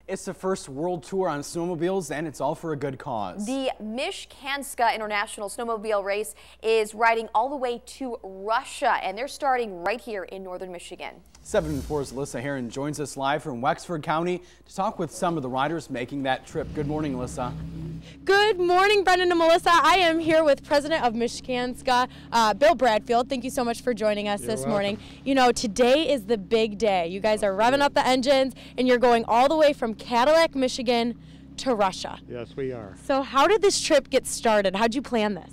It's the first world tour on snowmobiles, and it's all for a good cause. The Mishkanska International Snowmobile Race is riding all the way to Russia, and they're starting right here in northern Michigan. 7 4's Alyssa Heron joins us live from Wexford County to talk with some of the riders making that trip. Good morning, Alyssa. Good morning, Brendan and Melissa. I am here with President of Mishkanska, Bill Bradfield. Thank you so much for joining us this morning. You know, today is the big day. You guys are revving up the engines, and you're going all the way from Cadillac, Michigan to Russia. Yes, we are. So how did this trip get started? How'd you plan this?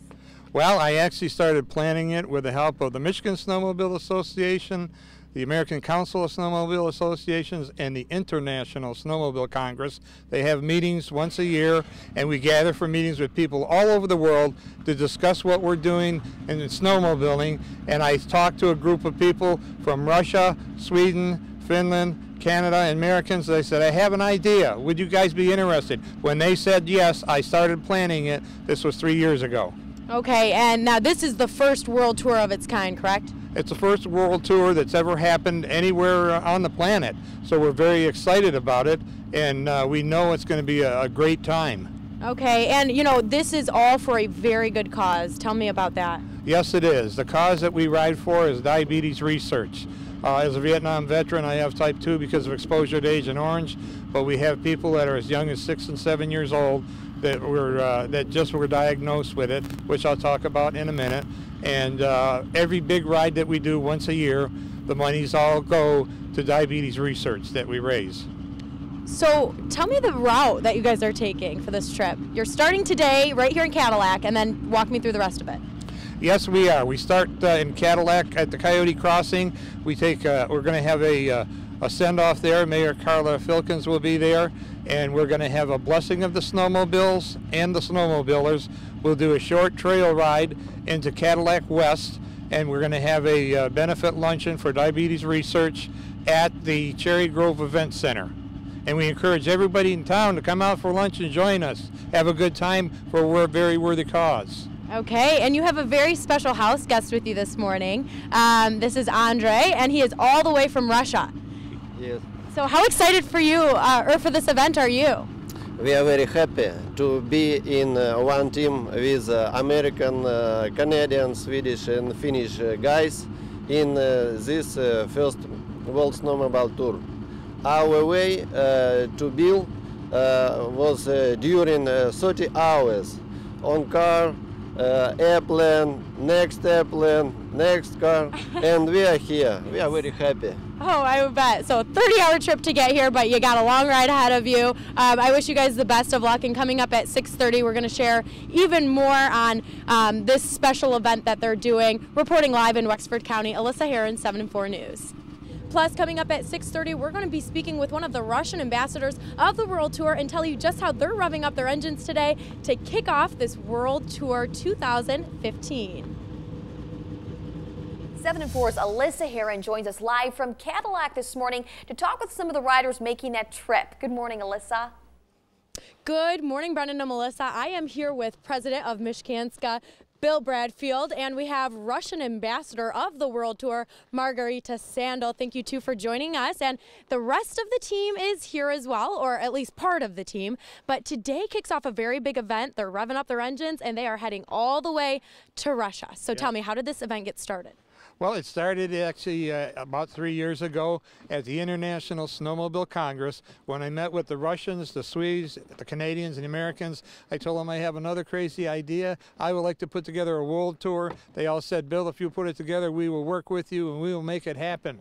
Well, I actually started planning it with the help of the Michigan Snowmobile Association, the American Council of Snowmobile Associations, and the International Snowmobile Congress. They have meetings once a year, and we gather for meetings with people all over the world to discuss what we're doing in snowmobiling. And I talked to a group of people from Russia, Sweden, Finland, Canada, and Americans. They said, I have an idea. Would you guys be interested? When they said yes, I started planning it. This was 3 years ago. Okay, and now this is the first world tour of its kind, correct? It's the first world tour that's ever happened anywhere on the planet. So we're very excited about it, and we know it's going to be a great time. Okay, and you know, this is all for a very good cause. Tell me about that. Yes, it is. The cause that we ride for is diabetes research. As a Vietnam veteran, I have type 2 because of exposure to Agent Orange, but we have people that are as young as 6 and 7 years old that just were diagnosed with it, which I'll talk about in a minute. And every big ride that we do once a year, the monies all go to diabetes research that we raise. So tell me the route that you guys are taking for this trip. You're starting today right here in Cadillac, and then walk me through the rest of it. Yes, we are. We start in Cadillac at the Coyote Crossing. We take. We're going to have a send-off there. Mayor Carla Filkins will be there, and we're going to have a blessing of the snowmobiles and the snowmobilers. We'll do a short trail ride into Cadillac West, and we're going to have a benefit luncheon for diabetes research at the Cherry Grove Event Center. And we encourage everybody in town to come out for lunch and join us. Have a good time for a very worthy cause. Okay, and you have a very special house guest with you this morning. This is Andre, and he is all the way from Russia. Yes. So how excited for you, or for this event are you? We are very happy to be in one team with American, Canadian, Swedish and Finnish guys in this first World Snowmobile Tour. Our way to Bill was during 30 hours on car, airplane, next car, and we are here. We are very happy. Oh, I would bet. So a 30-hour trip to get here, but you got a long ride ahead of you. I wish you guys the best of luck, and coming up at 6:30, we're going to share even more on this special event that they're doing. Reporting live in Wexford County, Alyssa Heron, 7 4 News. Plus, coming up at 6:30, we're going to be speaking with one of the Russian ambassadors of the World Tour and tell you just how they're revving up their engines today to kick off this World Tour 2015. 7 4's Alyssa Heron joins us live from Cadillac this morning to talk with some of the riders making that trip. Good morning, Alyssa. Good morning, Brendan and Melissa. I am here with President of Mishkanska, Bill Bradfield, and we have Russian ambassador of the World Tour, Margarita Sandal. Thank you, too, for joining us. And the rest of the team is here as well, or at least part of the team. But today kicks off a very big event. They're revving up their engines, and they are heading all the way to Russia. So tell me, how did this event get started? Well, it started actually about 3 years ago at the International Snowmobile Congress. When I met with the Russians, the Swedes, the Canadians, and the Americans, I told them I have another crazy idea. I would like to put together a world tour. They all said, Bill, if you put it together, we will work with you and we will make it happen.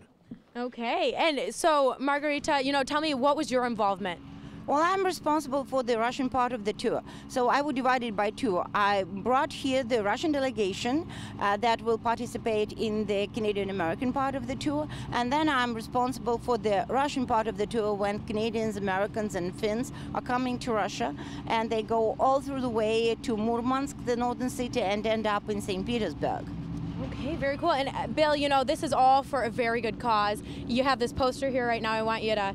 Okay, and so Margarita, you know, tell me, what was your involvement? Well, I'm responsible for the Russian part of the tour, so I would divide it by two. I brought here the Russian delegation that will participate in the Canadian-American part of the tour, and then I'm responsible for the Russian part of the tour when Canadians, Americans, and Finns are coming to Russia, and they go all through the way to Murmansk, the northern city, and end up in St. Petersburg. Okay, very cool. And Bill, you know, this is all for a very good cause. You have this poster here right now. I want you to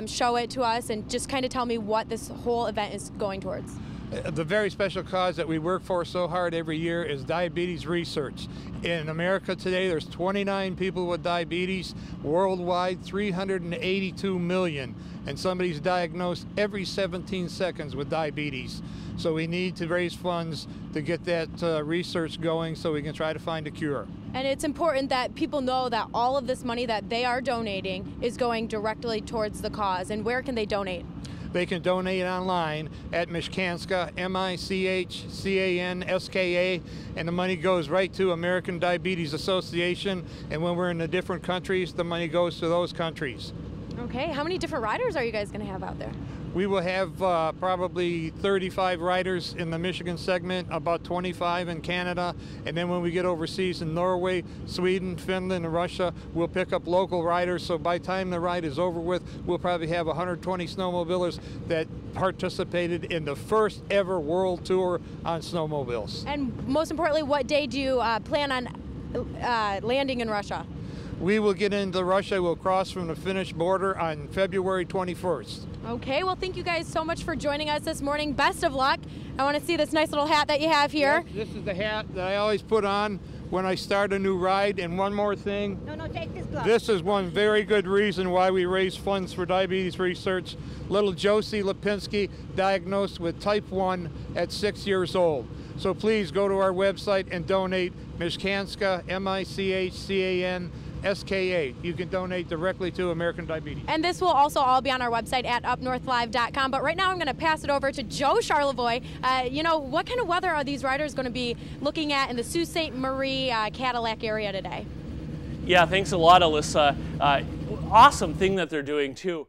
show it to us and just kind of tell me what this whole event is going towards. The very special cause that we work for so hard every year is diabetes research. In America today, there's 29 people with diabetes. Worldwide, 382 million. And somebody's diagnosed every 17 seconds with diabetes. So we need to raise funds to get that research going so we can try to find a cure. And it's important that people know that all of this money that they are donating is going directly towards the cause. And where can they donate? They can donate online at Michkanska, M-I-C-H-C-A-N-S-K-A, and the money goes right to American Diabetes Association. And when we're in the different countries, the money goes to those countries. Okay, how many different riders are you guys going to have out there? We will have probably 35 riders in the Michigan segment, about 25 in Canada, and then when we get overseas in Norway, Sweden, Finland, and Russia, we'll pick up local riders. So by the time the ride is over with, we'll probably have 120 snowmobilers that participated in the first ever world tour on snowmobiles. And most importantly, what day do you plan on landing in Russia? We will get into Russia. We'll cross from the Finnish border on February 21st. Okay, well, thank you guys so much for joining us this morning. Best of luck. I want to see this nice little hat that you have here. Yes, this is the hat that I always put on when I start a new ride. And one more thing. No, take this glove. This is one very good reason why we raise funds for diabetes research. Little Josie Lipinski diagnosed with type 1 at 6 years old. So please go to our website and donate. Michkanska, M-I-C-H-C-A-N-S-K-A. You can donate directly to American Diabetes. And this will also all be on our website at UpNorthLive.com. But right now I'm going to pass it over to Joe Charlevoix. You know, what kind of weather are these riders going to be looking at in the Sault Ste. Marie Cadillac area today? Yeah, thanks a lot, Alyssa. Awesome thing that they're doing, too.